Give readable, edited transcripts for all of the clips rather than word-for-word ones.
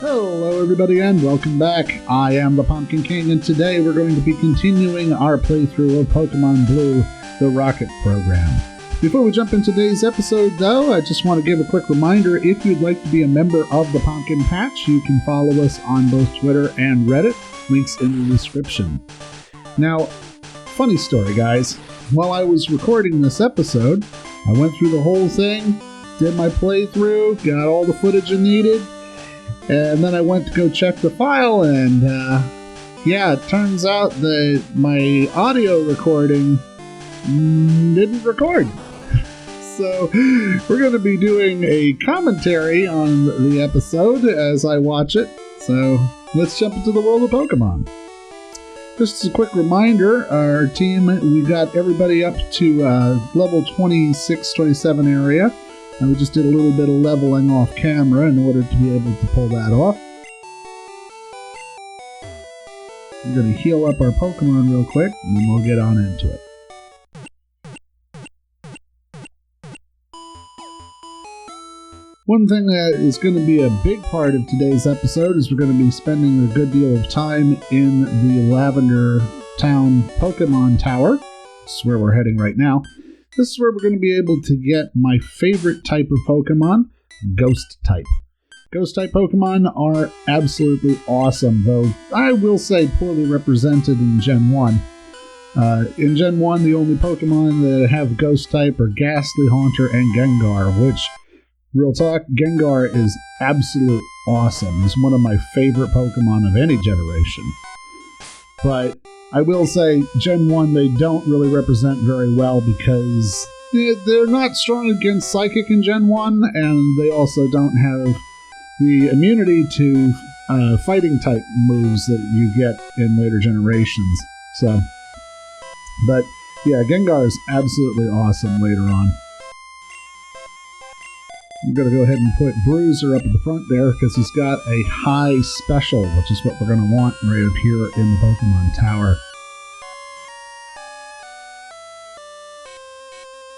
Hello everybody and welcome back. I am the Pumpkin King and today we're going to be continuing our playthrough of Pokemon Blue, the Rocket program. Before we jump into today's episode though, I just want to give a quick reminder, if you'd like to be a member of the Pumpkin Patch, you can follow us on both Twitter and Reddit, links in the description. Now, funny story guys, while I was recording this episode, I went through the whole thing, did my playthrough, got all the footage I needed, and then I went to go check the file, and yeah, it turns out that my audio recording didn't record. So we're going to be doing a commentary on the episode as I watch it. So let's jump into the world of Pokemon. Just a quick reminder, our team, we got everybody up to level 26, 27 area. And we just did a little bit of leveling off camera in order to be able to pull that off. I'm going to heal up our Pokemon real quick, and then we'll get on into it. One thing that is going to be a big part of today's episode is we're going to be spending a good deal of time in the Lavender Town Pokemon Tower. This is where we're heading right now. This is where we're going to be able to get my favorite type of Pokemon, Ghost type. Ghost type Pokemon are absolutely awesome, though I will say poorly represented in Gen 1. In Gen 1, the only Pokemon that have Ghost type are Ghastly, Haunter, and Gengar, which, real talk, Gengar is absolute awesome. He's one of my favorite Pokemon of any generation. But I will say, Gen 1, they don't really represent very well because they're not strong against Psychic in Gen 1, and they also don't have the immunity to fighting type moves that you get in later generations. So, but yeah, Gengar is absolutely awesome later on. I'm going to go ahead and put Bruiser up at the front there because he's got a high special, which is what we're going to want right up here in the Pokemon Tower.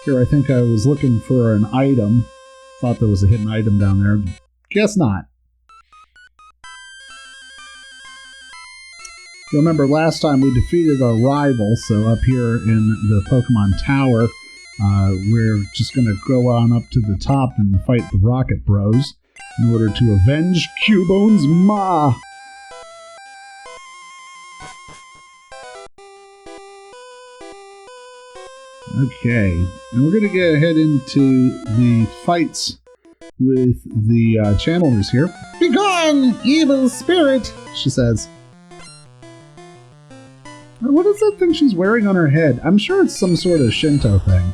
Here, I think I was looking for an item. Thought there was a hidden item down there. Guess not. You'll remember last time we defeated our rival, so up here in the Pokemon Tower, we're just going to go on up to the top and fight the Rocket Bros in order to avenge Cubone's Ma. Okay, and we're going to get ahead into the fights with the channelers here. Begone, evil spirit, she says. What is that thing she's wearing on her head? I'm sure it's some sort of Shinto thing.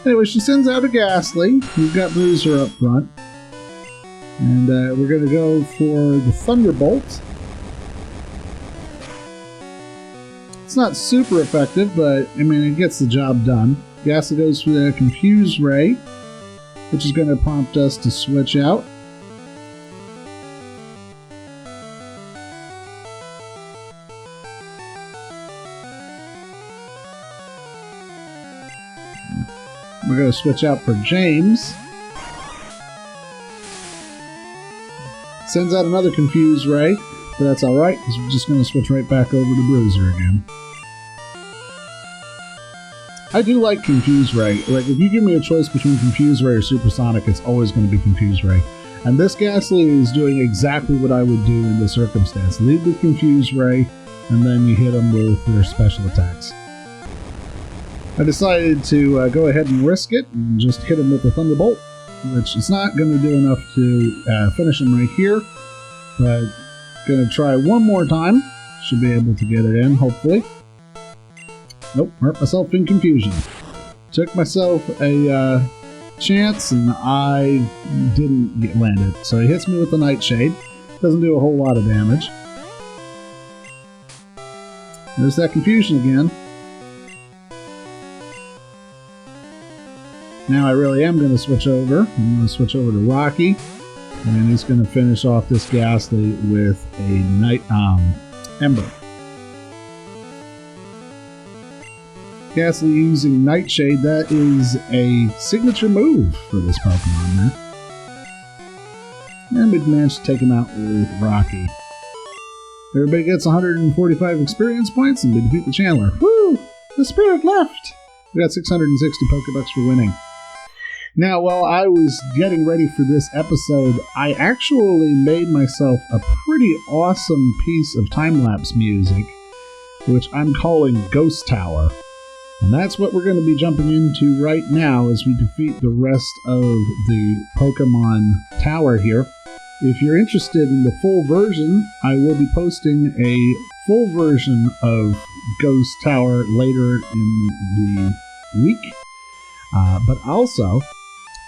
Anyway, she sends out a Ghastly. We've got Bruiser up front. And we're going to go for the Thunderbolt. It's not super effective, but, I mean, it gets the job done. Ghastly goes for the Confuse Ray, which is going to prompt us to switch out. We're going to switch out for James. Sends out another Confuse Ray, but that's alright, because we're just going to switch right back over to Bruiser again. I do like Confuse Ray. Like, if you give me a choice between Confuse Ray or Supersonic, it's always going to be Confuse Ray. And this Ghastly is doing exactly what I would do in this circumstance. Lead with Confuse Ray, and then you hit them with their special attacks. I decided to go ahead and risk it and just hit him with the Thunderbolt, which is not going to do enough to finish him right here, but going to try one more time. Should be able to get it in, hopefully. Nope, hurt myself in confusion. Took myself a chance and I didn't land it. So he hits me with the Nightshade. Doesn't do a whole lot of damage. There's that confusion again. Now I really am going to switch over. I'm going to switch over to Rocky. And he's going to finish off this Ghastly with a Ember. Ghastly using Nightshade, that is a signature move for this Pokemon, man. And we managed to take him out with Rocky. Everybody gets 145 experience points, and we defeat the Chandler. Woo! The spirit left! We got 660 Pokebucks for winning. Now, while I was getting ready for this episode, I actually made myself a pretty awesome piece of time-lapse music, which I'm calling Ghost Tower. And that's what we're going to be jumping into right now as we defeat the rest of the Pokemon Tower here. If you're interested in the full version, I will be posting a full version of Ghost Tower later in the week. But also,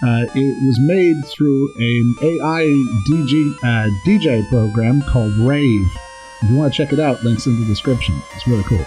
it was made through an AI DJ program called Rave. If you want to check it out, links in the description. It's really cool.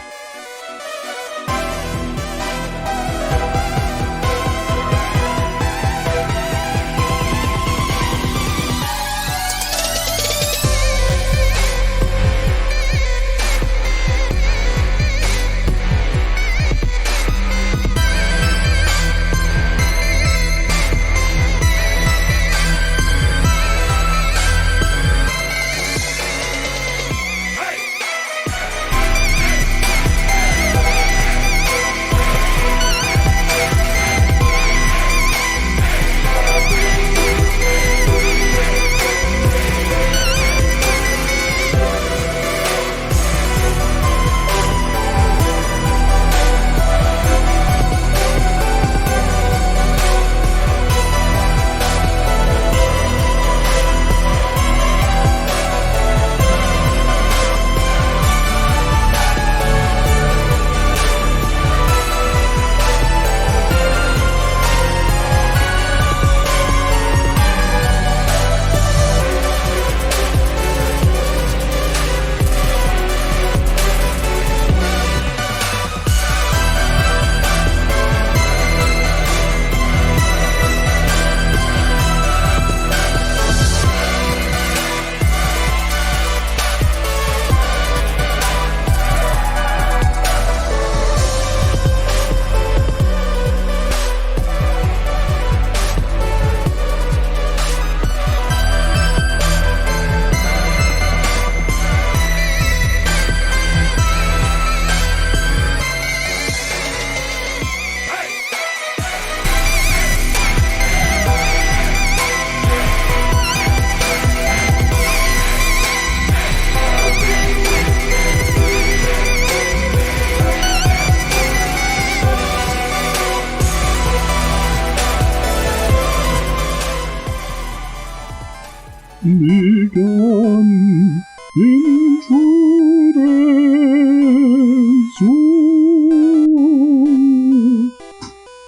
Begun intruders.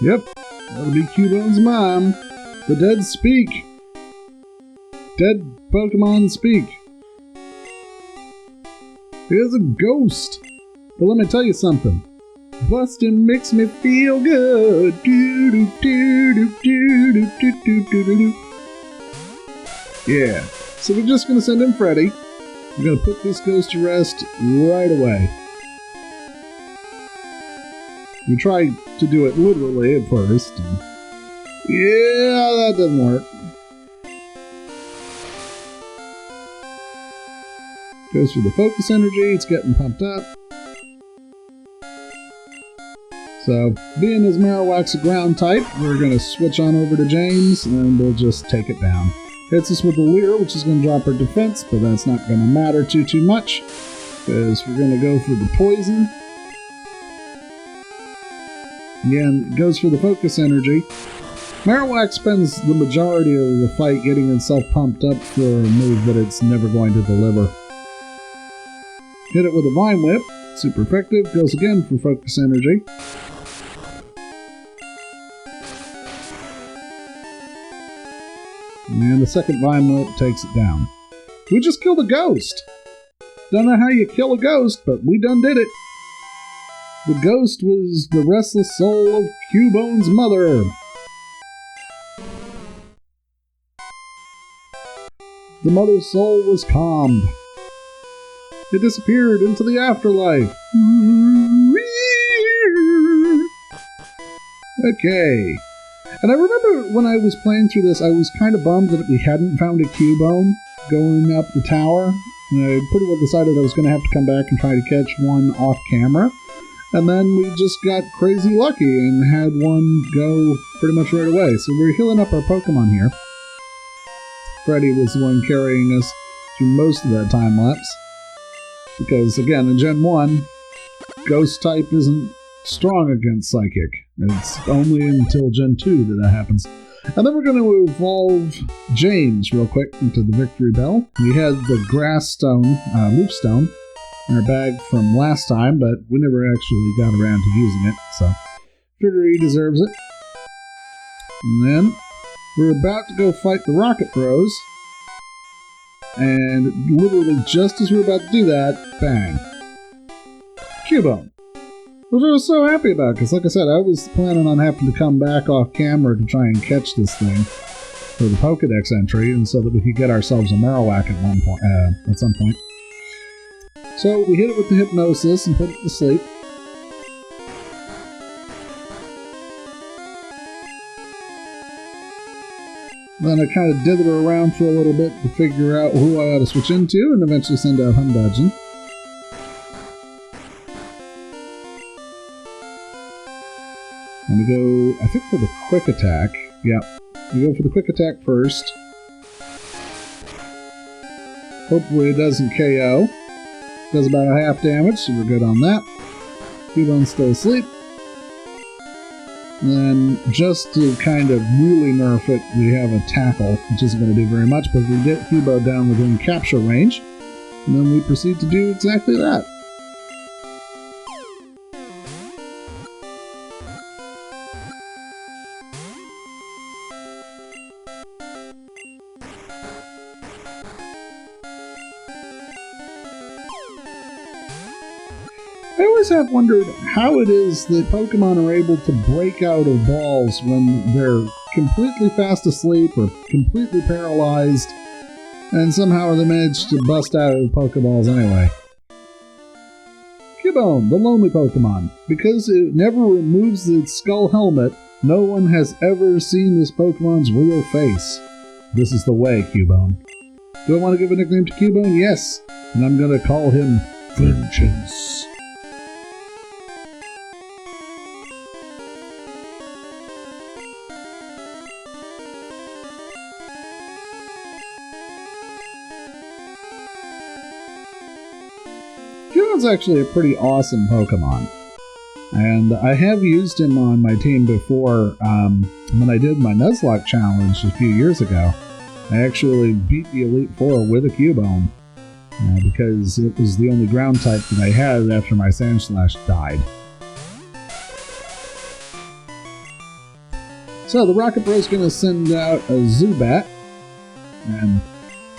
Yep, that'll be Cubone's mom. The dead speak. Dead Pokemon speak. Here's a ghost. But let me tell you something. Bustin' makes me feel good. Yeah, so we're just going to send in Freddy. We're going to put this ghost to rest right away. We tried to do it literally at first. And yeah, that didn't work. Goes for the focus energy. It's getting pumped up. So, being his Marowak's a ground type, we're going to switch on over to James, and we'll just take it down. Hits us with a Leer, which is going to drop our defense, but that's not going to matter too much, because we're going to go for the poison. Again, it goes for the focus energy. Marowak spends the majority of the fight getting itself pumped up for a move that it's never going to deliver. Hit it with a Vine Whip, super effective, goes again for focus energy. And the second Vine Whip takes it down. We just killed a ghost! Don't know how you kill a ghost, but we done did it. The ghost was the restless soul of Cubone's mother. The mother's soul was calmed. It disappeared into the afterlife. Okay. And I remember when I was playing through this, I was kind of bummed that we hadn't found a Cubone going up the tower. And I pretty well decided I was going to have to come back and try to catch one off camera. And then we just got crazy lucky and had one go pretty much right away. So we're healing up our Pokemon here. Freddy was the one carrying us through most of that time lapse. Because, again, in Gen 1, Ghost type isn't strong against Psychic. It's only until Gen 2 that happens. And then we're going to evolve James real quick into the Victory Bell. We had the Grass Stone, Leaf Stone, in our bag from last time, but we never actually got around to using it, so figure he deserves it. And then we're about to go fight the Rocket Bros, and literally just as we're about to do that, bang. Cubone. Which I was so happy about, because like I said, I was planning on having to come back off camera to try and catch this thing for the Pokedex entry, and so that we could get ourselves a Marowak at some point. So we hit it with the Hypnosis and put it to sleep. Then I kind of dithered around for a little bit to figure out who I ought to switch into, and eventually send out Humdudgeon. And we go, I think, for the Quick Attack. Yeah, we go for the Quick Attack first. Hopefully it doesn't KO. Does about a half damage, so we're good on that. Cubone's still asleep. And then, just to kind of really nerf it, we have a Tackle, which isn't going to do very much, but we get Cubo down within capture range. And then we proceed to do exactly that. I always have wondered how it is that Pokemon are able to break out of balls when they're completely fast asleep or completely paralyzed, and somehow they manage to bust out of Pokeballs anyway. Cubone, the lonely Pokemon. Because it never removes its skull helmet, no one has ever seen this Pokemon's real face. This is the way, Cubone. Do I want to give a nickname to Cubone? Yes, and I'm going to call him Vengeance. Cubone's actually a pretty awesome Pokemon, and I have used him on my team before. When I did my Nuzlocke challenge a few years ago, I actually beat the Elite Four with a Cubone, because it was the only ground type that I had after my Sandslash died. So the Rocket Bro's going to send out a Zubat, and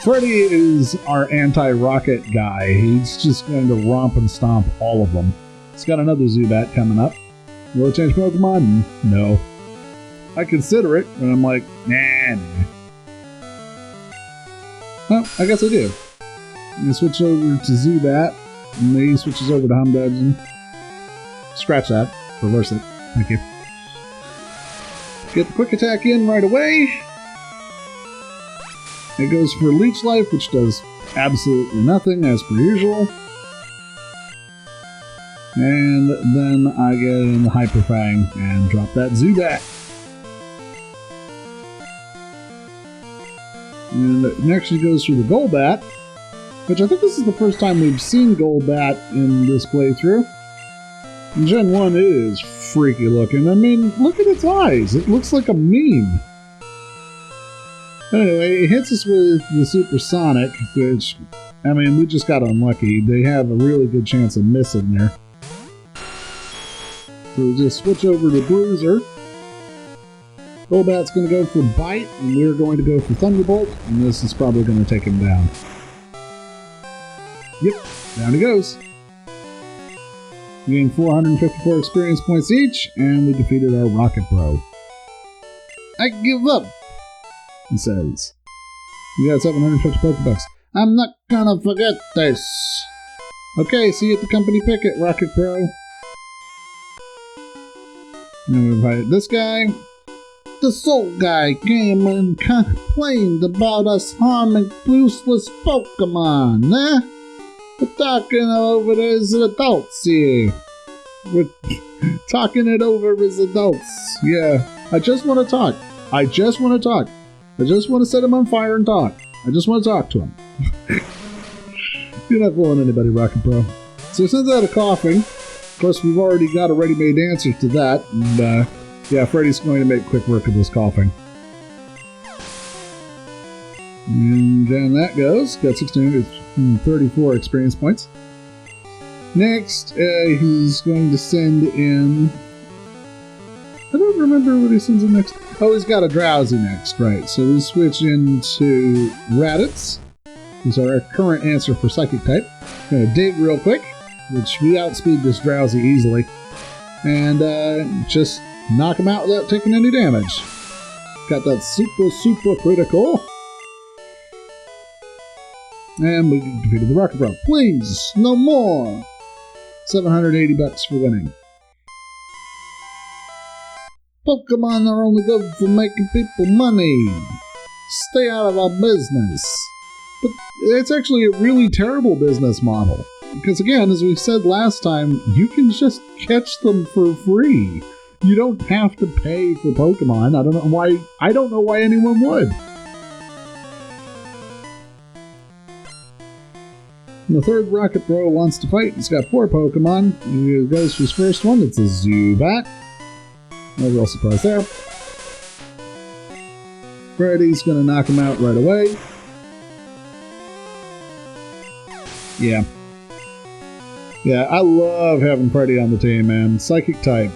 Freddy is our anti-rocket guy. He's just going to romp and stomp all of them. He's got another Zubat coming up. Will it change Pokemon? No. I consider it, and I'm like, nah. Well, I guess I do. I'm going to switch over to Zubat, and then he switches over to Humdudgeon. Scratch that. Reverse it. Thank you. Get the Quick Attack in right away. It goes for Leech Life, which does absolutely nothing, as per usual. And then I get in the Hyper Fang and drop that Zubat. And next she goes through the Golbat, which I think this is the first time we've seen Golbat in this playthrough. In Gen 1, it is freaky looking. I mean, look at its eyes. It looks like a meme. Anyway, it hits us with the Supersonic, which, I mean, we just got unlucky. They have a really good chance of missing there. So we'll just switch over to Bruiser. Golbat's going to go for Bite, and we're going to go for Thunderbolt, and this is probably going to take him down. Yep, down he goes. We gained 454 experience points each, and we defeated our Rocket Bro. I give up, he says. We got 750 Pokebucks. I'm not gonna forget this. Okay, see you at the company picket, Rocket Bro. Now we invite this guy. the soul guy came and complained about us harming useless Pokemon, eh? We're talking over it as adults here. We're talking it over as adults. Yeah, I just want to talk. I just want to talk. I just want to set him on fire and talk. I just want to talk to him. You're not fooling anybody, Rocket Pro. So since out of coughing, of course we've already got a ready-made answer to that, and yeah, Freddy's going to make quick work of this coughing. And down that goes. Got 1634 experience points. Next, he's going to send in... I don't remember what he sends in next. Oh, he's got a Drowsy next, right. So we switch into Raditz. He's our current answer for Psychic type. Gonna dig real quick, which we outspeed this Drowsy easily. And just knock him out without taking any damage. Got that super critical. And we defeated the Rocket Bro. Please, no more! 780 bucks for winning. Pokemon are only good for making people money. Stay out of our business. But it's actually a really terrible business model. Because again, as we said last time, you can just catch them for free. You don't have to pay for Pokemon. I don't know why anyone would. The third Rocket Bro wants to fight. He's got 4 Pokemon. He goes for his first one. It's a Zubat. No real surprise there. Freddy's gonna knock him out right away. Yeah. Yeah, I love having Freddy on the team, man. Psychic type.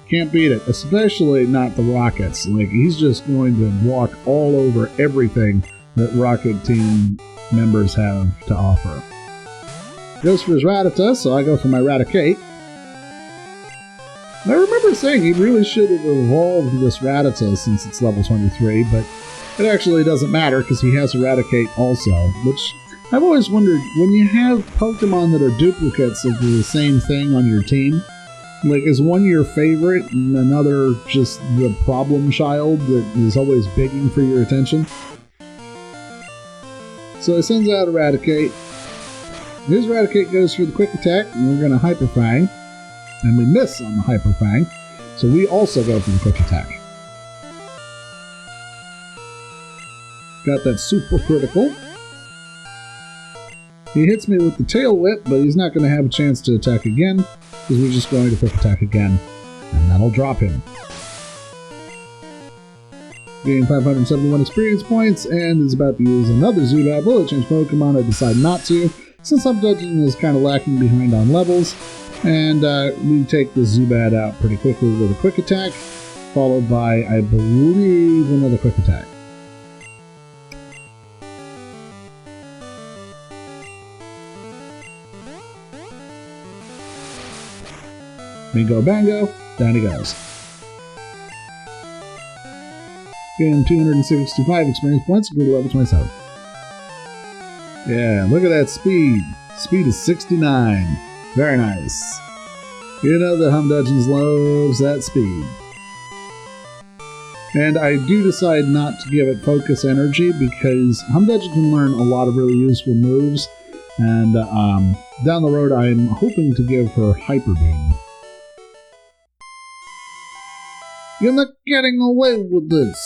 Can't beat it. Especially not the Rockets. Like, he's just going to walk all over everything that Rocket team members have to offer. Goes for his Rattata, so I go for my Raticate. I remember saying he really should have evolved this Rattata since it's level 23, but it actually doesn't matter because he has a Raticate also, which I've always wondered, when you have Pokemon that are duplicates of the same thing on your team, like, is one your favorite and another just the problem child that is always begging for your attention? So he sends out a Raticate. His Raticate goes for the Quick Attack, and we're going to Hyper Fang. And we miss on the Hyper Fang, so we also go for the Quick Attack. Got that super critical. He hits me with the Tail Whip, but he's not going to have a chance to attack again, because we're just going to Quick Attack again, and that'll drop him. Gain 571 experience points, and is about to use another Zubat. Will it change Pokemon? I decide not to, since I'm Dungeon is kind of lacking behind on levels. And we take the Zubat out pretty quickly with a Quick Attack, followed by, I believe, another Quick Attack. Bingo bango, down he goes. Getting 265 experience points, go to level 27. Yeah, look at that speed. Speed is 69. Very nice. You know that Humdudgeons loves that speed. And I do decide not to give it focus energy because Humdudgeon can learn a lot of really useful moves. And down the road, I'm hoping to give her Hyper Beam. You're not getting away with this.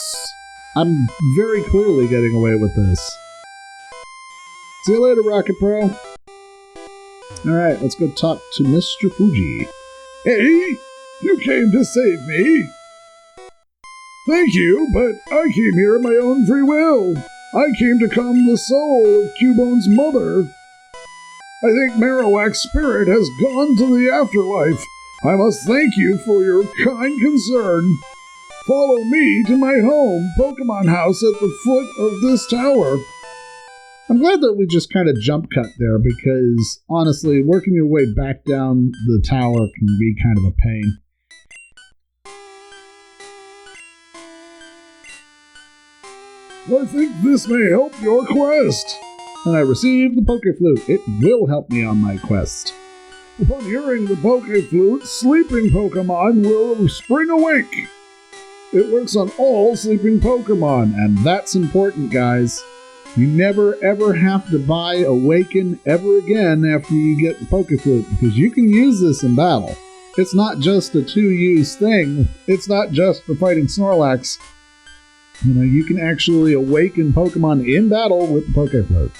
I'm very clearly getting away with this. See you later, Rocket Pro. Alright, let's go talk to Mr. Fuji. Hey, you came to save me. Thank you, but I came here of my own free will. I came to calm the soul of Cubone's mother. I think Marowak's spirit has gone to the afterlife. I must thank you for your kind concern. Follow me to my home, Pokemon House, at the foot of this tower. I'm glad that we just kind of jump cut there because, honestly, working your way back down the tower can be kind of a pain. I think this may help your quest. And I received the Pokeflute. It will help me on my quest. Upon hearing the Pokeflute, sleeping Pokemon will spring awake. It works on all sleeping Pokemon, And that's important, guys. You never ever have to buy Awaken ever again after you get the Pokeflute, because you can use this in battle. It's not just a 2-use thing. It's not just for fighting Snorlax. You can actually awaken Pokemon in battle with the Pokeflute.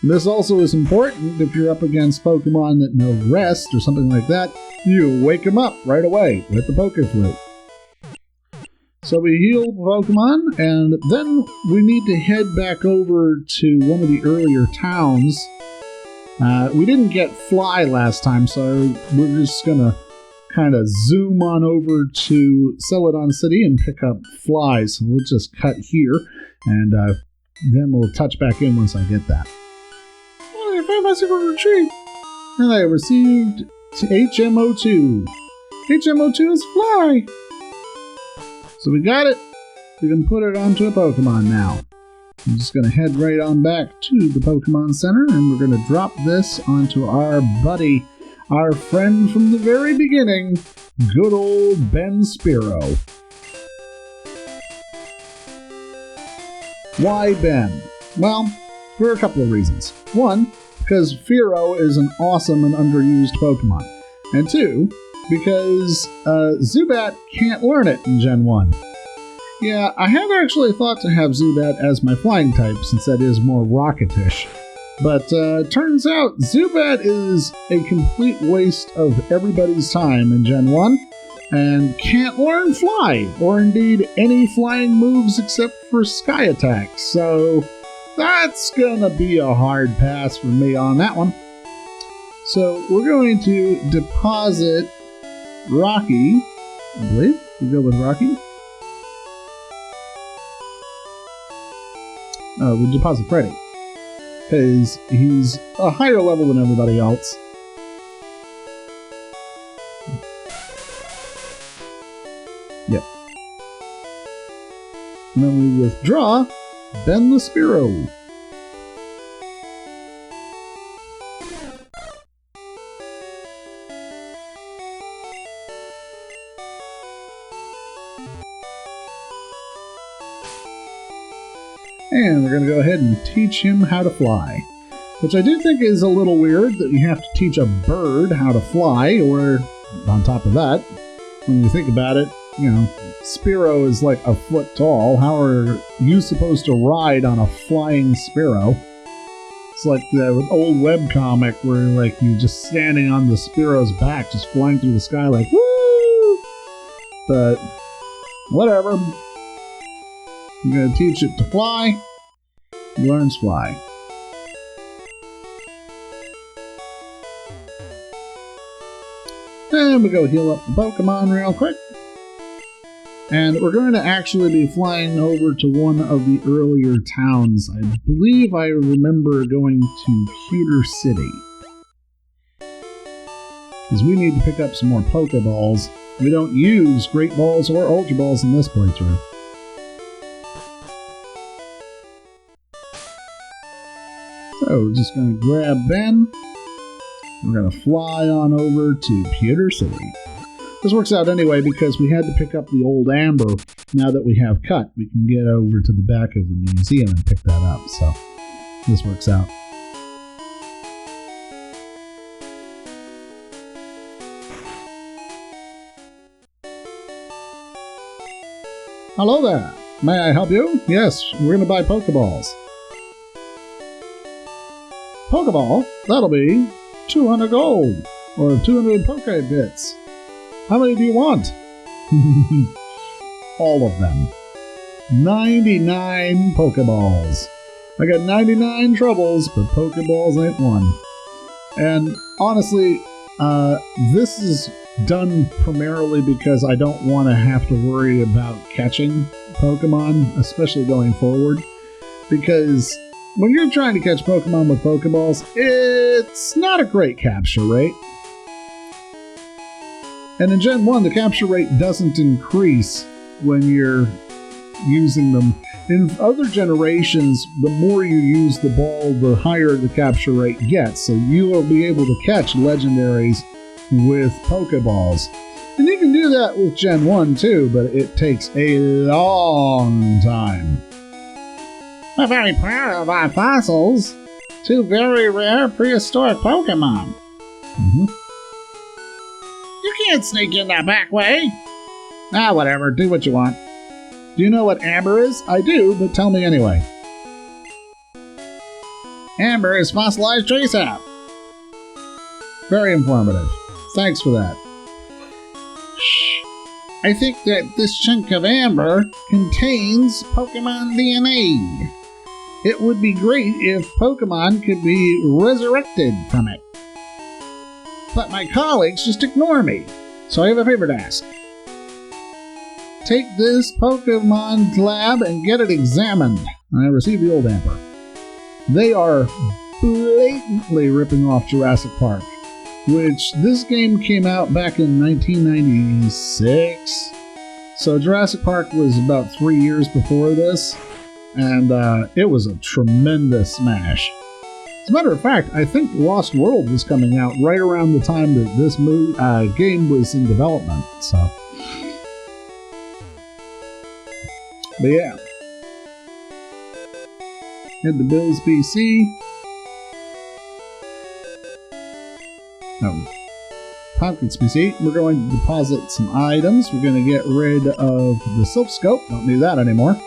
And this also is important if you're up against Pokemon that know rest or something like that. You wake them up right away with the Pokeflute. So we heal Pokemon, and then we need to head back over to one of the earlier towns. We didn't get Fly last time, so we're just going to kind of zoom on over to Celadon City and pick up Fly. So we'll just cut here, and then we'll touch back in once I get that. Oh, I found my secret retreat! And I received HMO2. HMO2 is Fly! So we got it. We can put it onto a Pokemon now. I'm just going to head right on back to the Pokemon Center, and we're going to drop this onto our buddy, our friend from the very beginning, good old Ben Spiro. Why Ben? Well, for a couple of reasons. One, because Fearow is an awesome and underused Pokemon. And two, because Zubat can't learn it in Gen 1. Yeah, I had actually thought to have Zubat as my flying type, since that is more rocketish. But turns out Zubat is a complete waste of everybody's time in Gen 1, and can't learn Fly, or indeed any flying moves except for Sky Attack. So that's gonna be a hard pass for me on that one. So we're going to deposit Rocky, I believe. We go with Rocky. We deposit Freddy, because he's a higher level than everybody else. Yep. And then we withdraw Ben the Spiro. And we're going to go ahead and teach him how to fly. Which I do think is a little weird that you have to teach a bird how to fly, or on top of that, when you think about it, Spiro is like a foot tall. How are you supposed to ride on a flying Spiro? It's like the old webcomic where you're just standing on the Spiro's back, just flying through the sky like, woo! But, whatever. I'm going to teach it to fly. It learns Fly. And we go heal up the Pokemon real quick. And we're going to actually be flying over to one of the earlier towns. I believe I remember going to Pewter City, because we need to pick up some more Pokeballs. We don't use Great Balls or Ultra Balls in this playthrough. So we're just going to grab Ben. We're going to fly on over to Pewter City. This works out anyway because we had to pick up the old Amber. Now that we have Cut, we can get over to the back of the museum and pick that up. So this works out. Hello there. May I help you? Yes, we're going to buy Pokeballs. Pokeball? That'll be 200 gold, or 200 Poke Bits. How many do you want? All of them. 99 Pokeballs. I got 99 troubles, but Pokeballs ain't one. And honestly, this is done primarily because I don't want to have to worry about catching Pokemon, especially going forward. Because when you're trying to catch Pokemon with Pokeballs, it's not a great capture rate. And in Gen 1, the capture rate doesn't increase when you're using them. In other generations, the more you use the ball, the higher the capture rate gets. So you will be able to catch legendaries with Pokeballs. And you can do that with Gen 1 too, but it takes a long time. We're very proud of our fossils. 2 very rare prehistoric Pokemon. You can't sneak in that back way. Ah, whatever. Do what you want. Do you know what amber is? I do, but tell me anyway. Amber is fossilized tree sap. Very informative. Thanks for that. Shh. I think that this chunk of amber contains Pokemon DNA. It would be great if Pokemon could be resurrected from it. But my colleagues just ignore me, so I have a favor to ask. Take this Pokemon lab and get it examined. I received the old amber. They are blatantly ripping off Jurassic Park, which this game came out back in 1996. So Jurassic Park was about 3 years before this, and it was a tremendous smash. As a matter of fact, I think Lost World was coming out right around the time that this game was in development. So, but yeah. Head to Bill's PC. Pumpkin's PC. We're going to deposit some items. We're going to get rid of the Silph Scope. Don't need that anymore.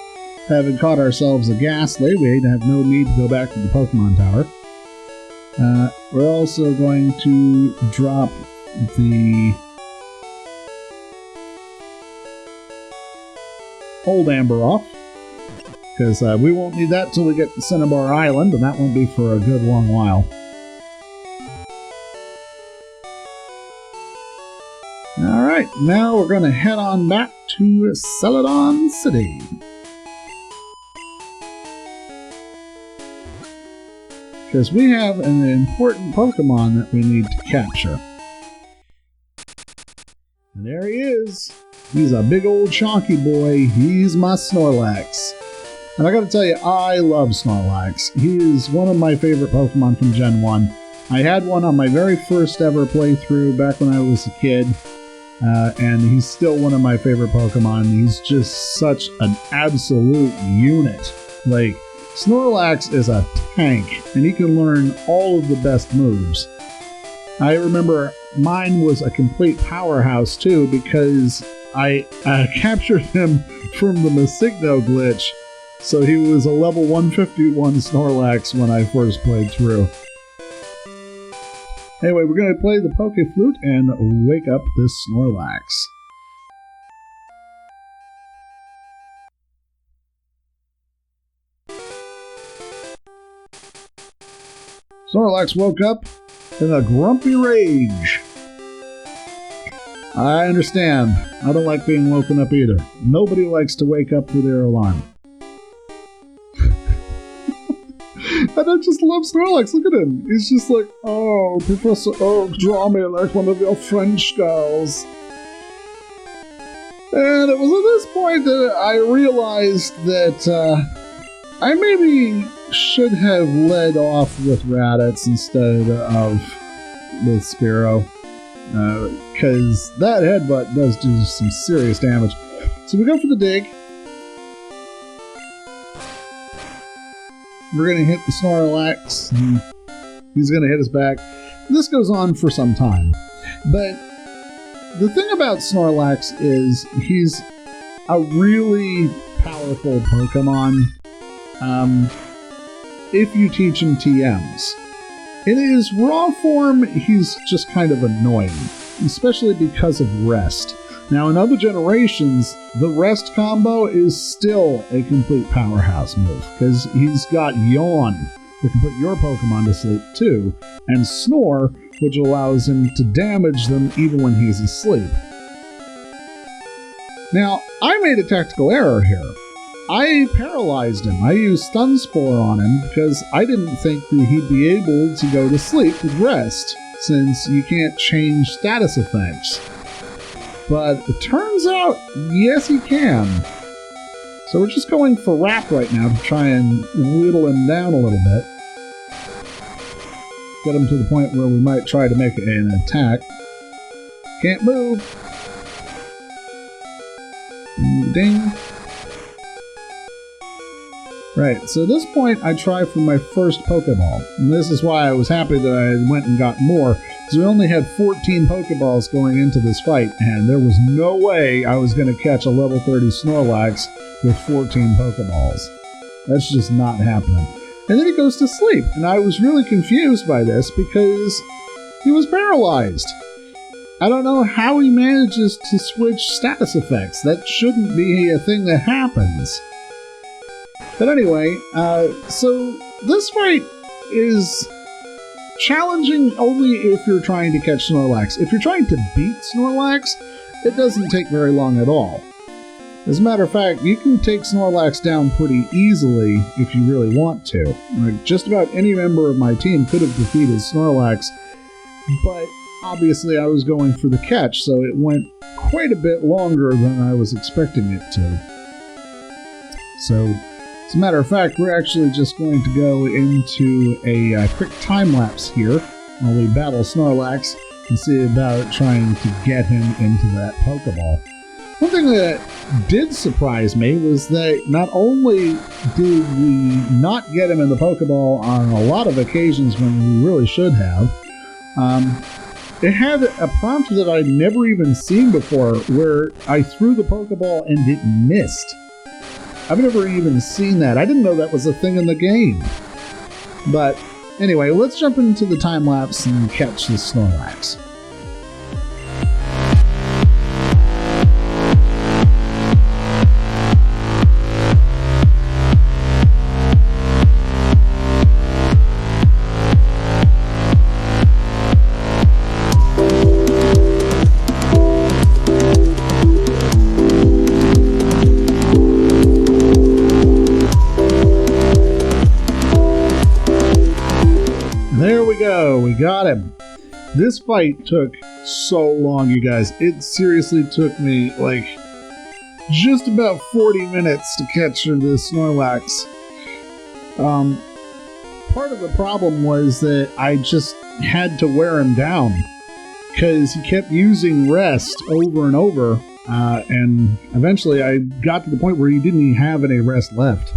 Having caught ourselves a Ghastly, we have no need to go back to the Pokemon Tower. We're also going to drop the old amber off, because we won't need that till we get to Cinnabar Island, and that won't be for a good long while. Alright, now we're going to head on back to Celadon City. Because we have an important Pokemon that we need to capture. And there he is. He's a big old chonky boy. He's my Snorlax. And I gotta tell you, I love Snorlax. He is one of my favorite Pokemon from Gen 1. I had one on my very first ever playthrough back when I was a kid. And he's still one of my favorite Pokemon. He's just such an absolute unit. Like, Snorlax is a tank, and he can learn all of the best moves. I remember mine was a complete powerhouse too, because I captured him from the Masigno glitch, so he was a level 151 Snorlax when I first played through. Anyway, we're going to play the Poke Flute and wake up this Snorlax. Snorlax woke up in a grumpy rage. I understand. I don't like being woken up either. Nobody likes to wake up with their alarm. And I just love Snorlax. Look at him. He's just like, oh, Professor Oak, draw me like one of your French girls. And it was at this point that I realized that I maybe should have led off with Raditz instead of with Spearow, because that headbutt does do some serious damage. So we go for the dig. We're going to hit the Snorlax, and he's going to hit us back. This goes on for some time, but the thing about Snorlax is he's a really powerful Pokemon. If you teach him TMs. In his raw form, he's just kind of annoying, especially because of Rest. Now, in other generations, the Rest combo is still a complete powerhouse move, because he's got Yawn, that can put your Pokemon to sleep too, and Snore, which allows him to damage them even when he's asleep. Now, I made a tactical error here. I paralyzed him. I used Stun Spore on him because I didn't think that he'd be able to go to sleep with Rest, since you can't change status effects. But it turns out, yes, he can. So we're just going for Wrap right now to try and whittle him down a little bit. Get him to the point where we might try to make an attack. Can't move. Ding. Right, so at this point I try for my first Pokeball. And this is why I was happy that I went and got more, because we only had 14 Pokeballs going into this fight, and there was no way I was going to catch a level 30 Snorlax with 14 Pokeballs. That's just not happening. And then he goes to sleep, and I was really confused by this because he was paralyzed. I don't know how he manages to switch status effects. That shouldn't be a thing that happens. But anyway, so this fight is challenging only if you're trying to catch Snorlax. If you're trying to beat Snorlax, it doesn't take very long at all. As a matter of fact, you can take Snorlax down pretty easily if you really want to. Like, just about any member of my team could have defeated Snorlax, but obviously I was going for the catch, so it went quite a bit longer than I was expecting it to. So, as a matter of fact, we're actually just going to go into a quick time-lapse here while we battle Snorlax and see about trying to get him into that Pokeball. One thing that did surprise me was that not only did we not get him in the Pokeball on a lot of occasions when we really should have, it had a prompt that I'd never even seen before where I threw the Pokeball and it missed. I've never even seen that. I didn't know that was a thing in the game. But anyway, let's jump into the time lapse and catch this Snorlax. There we go, we got him. This fight took so long, you guys. It seriously took me like just about 40 minutes to catch this Snorlax. Part of the problem was that I just had to wear him down because he kept using rest over and over, and eventually I got to the point where he didn't even have any rest left.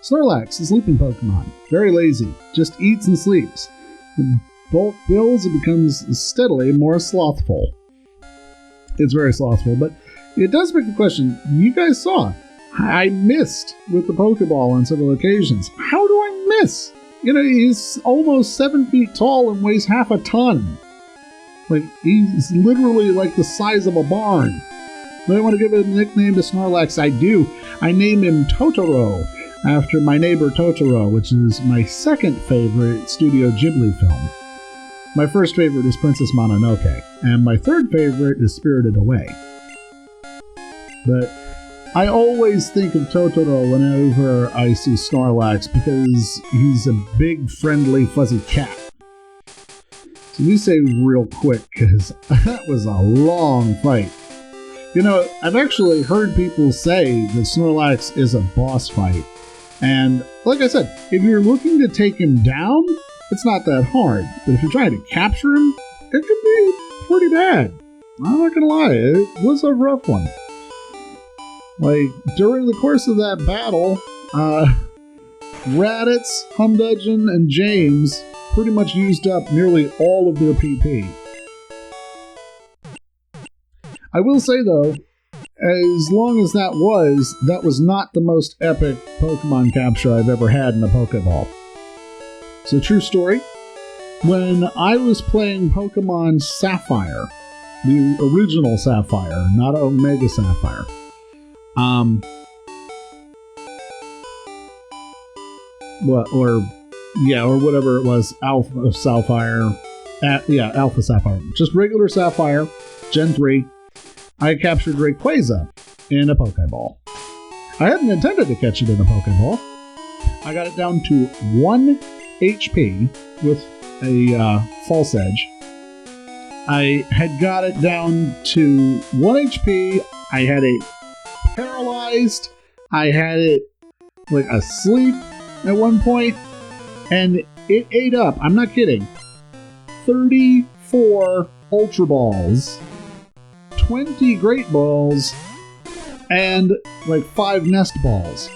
Snorlax, the sleeping Pokemon, very lazy, just eats and sleeps. When bulk builds, it becomes steadily more slothful. It's very slothful, but it does beg the question. You guys saw, I missed with the Pokeball on several occasions. How do I miss? You know, he's almost 7 feet tall and weighs half a ton. Like, he's literally like the size of a barn. Do I want to give a nickname to Snorlax? I do. I name him Totoro, after my neighbor Totoro, which is my second favorite Studio Ghibli film. My first favorite is Princess Mononoke, and my third favorite is Spirited Away. But I always think of Totoro whenever I see Snorlax because he's a big, friendly, fuzzy cat. So we say real quick because that was a long fight. You know, I've actually heard people say that Snorlax is a boss fight. And like I said, if you're looking to take him down, it's not that hard. But if you're trying to capture him, it could be pretty bad. I'm not gonna lie, it was a rough one. Like, during the course of that battle, Raditz, Humdudgeon, and James pretty much used up nearly all of their PP. I will say, though, as long as that was not the most epic Pokemon capture I've ever had in a Pokeball. It's a true story. When I was playing Pokemon Sapphire, the original Sapphire, not Omega Sapphire, or whatever it was, Alpha Sapphire, Alpha Sapphire, just regular Sapphire, Gen 3, I captured Rayquaza in a Pokeball. I hadn't intended to catch it in a Pokeball. I got it down to 1 HP with a False Edge. I had got it down to 1 HP. I had it paralyzed. I had it like asleep at one point, and it ate up, I'm not kidding, 34 Ultra Balls, 20 Great Balls, and like 5 nest balls.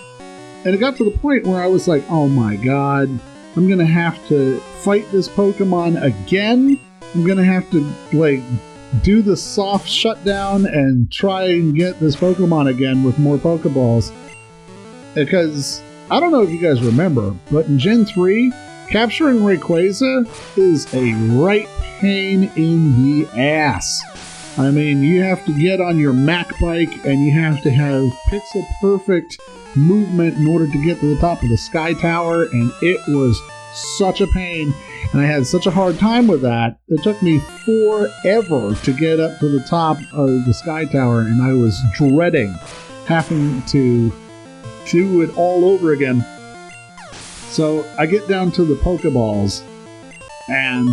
And it got to the point where I was like, oh my god, I'm gonna have to fight this Pokemon again. I'm gonna have to like do the soft shutdown and try and get this Pokemon again with more Pokeballs. Because I don't know if you guys remember, but in Gen 3, capturing Rayquaza is a right pain in the ass. I mean, you have to get on your Mac bike and you have to have pixel perfect movement in order to get to the top of the Sky Tower, and it was such a pain, and I had such a hard time with that. It took me forever to get up to the top of the Sky Tower, and I was dreading having to do it all over again. So I get down to the Pokeballs, and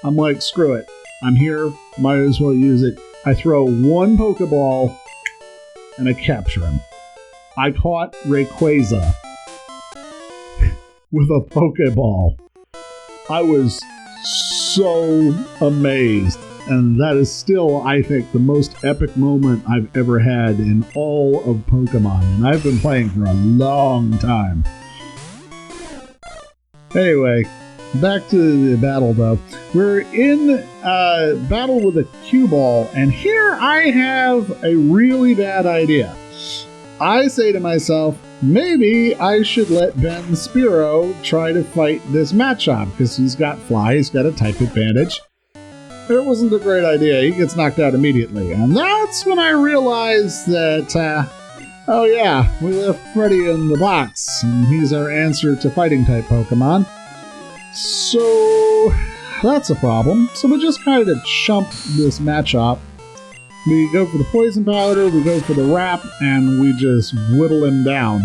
I'm like, screw it. I'm here, might as well use it. I throw one Pokeball, and I capture him. I caught Rayquaza with a Pokeball. I was so amazed, and that is still, I think, the most epic moment I've ever had in all of Pokemon, and I've been playing for a long time. Anyway, back to the battle though. We're in battle with a cue ball, and here I have a really bad idea. I say to myself, maybe I should let Ben Spiro try to fight this Machop, because he's got Fly, he's got a type advantage. It wasn't a great idea, he gets knocked out immediately. And that's when I realized that, oh yeah, we left Freddy in the box, and he's our answer to fighting type Pokemon. So that's a problem. So we just kind of chump this Machop. We go for the Poison Powder, we go for the Wrap, and we just whittle him down.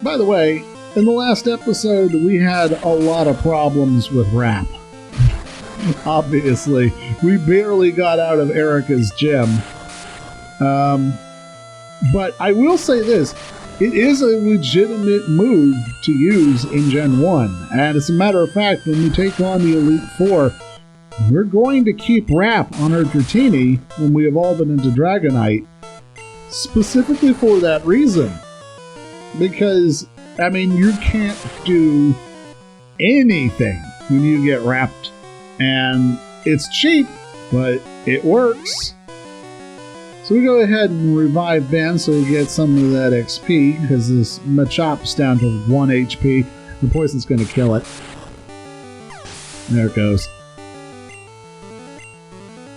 By the way, in the last episode, we had a lot of problems with Wrap. Obviously, we barely got out of Erica's gym. But I will say this, it is a legitimate move to use in Gen 1. And as a matter of fact, when we take on the Elite Four, we're going to keep Wrap on our Dratini when we evolve it into Dragonite, specifically for that reason. Because, I mean, you can't do anything when you get Wrapped. And it's cheap, but it works. So we go ahead and revive Ben so we get some of that XP, because this Machop's down to 1 HP. The poison's going to kill it. There it goes.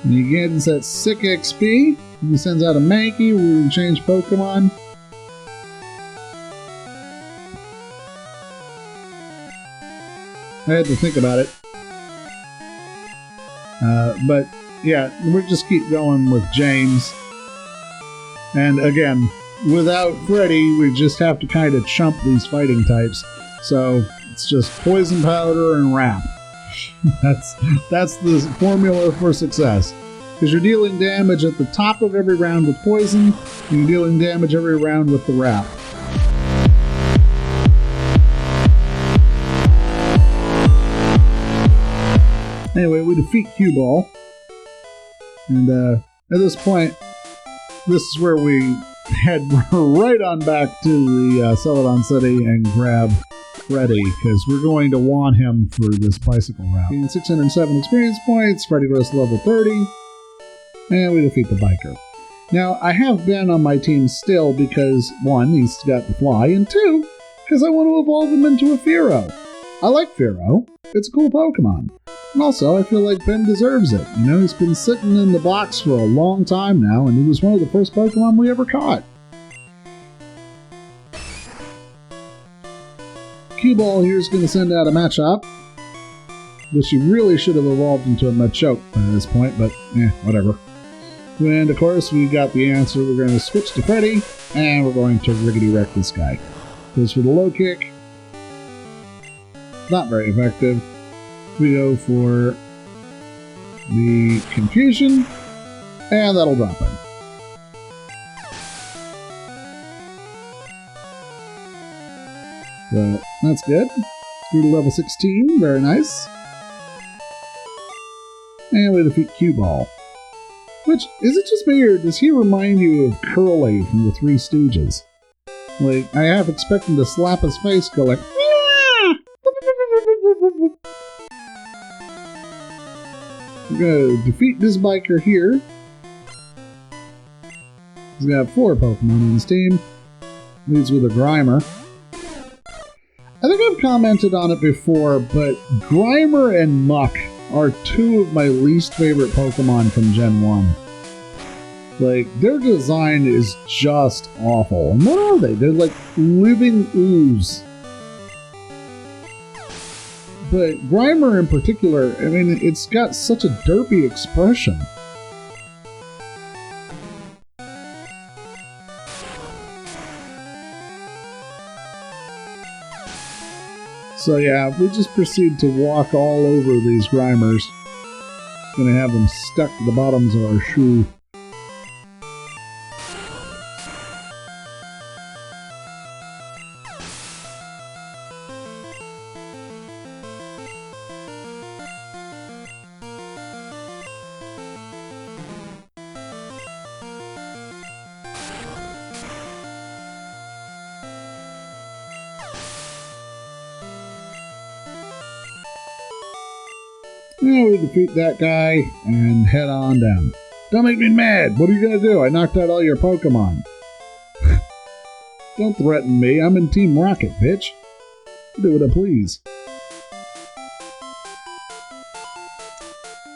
And he gets that sick XP. He sends out a Mankey. We're going to change Pokemon. I had to think about it. But yeah, we'll just keep going with James. And again, without Freddy, we just have to kind of chump these fighting types. So it's just Poison Powder and Wrap. That's the formula for success. Because you're dealing damage at the top of every round with Poison, and you're dealing damage every round with the Wrap. Anyway, we defeat Cue Ball. And at this point, this is where we head right on back to the Celadon City and grab Freddy, because we're going to want him for this bicycle route. Gain 607 experience points, Freddy grows to level 30, and we defeat the biker. Now, I have Ben on my team still because, 1, he's got the Fly, and 2, because I want to evolve him into a Fearow. I like Fearow. It's a cool Pokemon. And also, I feel like Ben deserves it. You know, he's been sitting in the box for a long time now, and he was one of the first Pokemon we ever caught. Cue-Ball here is going to send out a Machop, which he really should have evolved into a Machoke by this point, but whatever. And of course, we got the answer. We're going to switch to Freddy, and we're going to Riggedy Wreck this guy. Goes for the low kick. Not very effective. We go for the Confusion, and that'll drop him. So that's good. Through to level 16, very nice. And we defeat Cue Ball. Which, is it just me, or does he remind you of Curly from the Three Stooges? Like, I half expect him to slap his face, go like, we're gonna defeat this biker here. He's gonna have 4 Pokemon on his team. Leads with a Grimer. I think I've commented on it before, but Grimer and Muck are 2 of my least favorite Pokemon from Gen 1. Like, their design is just awful. And what are they? They're like living ooze. But Grimer in particular, I mean, it's got such a derpy expression. So yeah, we just proceed to walk all over these Grimers. Gonna have them stuck to the bottoms of our shoe. Yeah, we defeat that guy and head on down. Don't make me mad! What are you gonna do? I knocked out all your Pokemon. Don't threaten me. I'm in Team Rocket, bitch. Do what I please.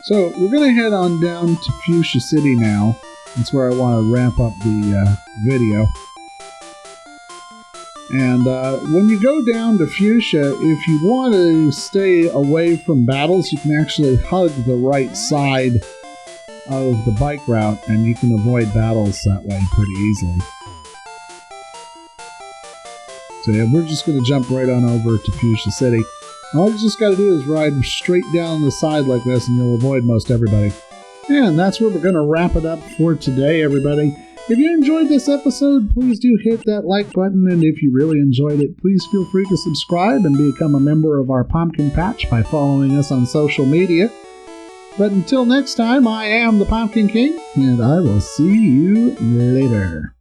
So, we're gonna head on down to Fuchsia City now. That's where I want to wrap up the video. And when you go down to Fuchsia, if you want to stay away from battles, you can actually hug the right side of the bike route, and you can avoid battles that way pretty easily. So yeah, we're just going to jump right on over to Fuchsia City. All you just got to do is ride straight down the side like this, and you'll avoid most everybody. And that's where we're going to wrap it up for today, everybody. If you enjoyed this episode, please do hit that like button, and if you really enjoyed it, please feel free to subscribe and become a member of our Pumpkin Patch by following us on social media. But until next time, I am the Pumpkin King, and I will see you later.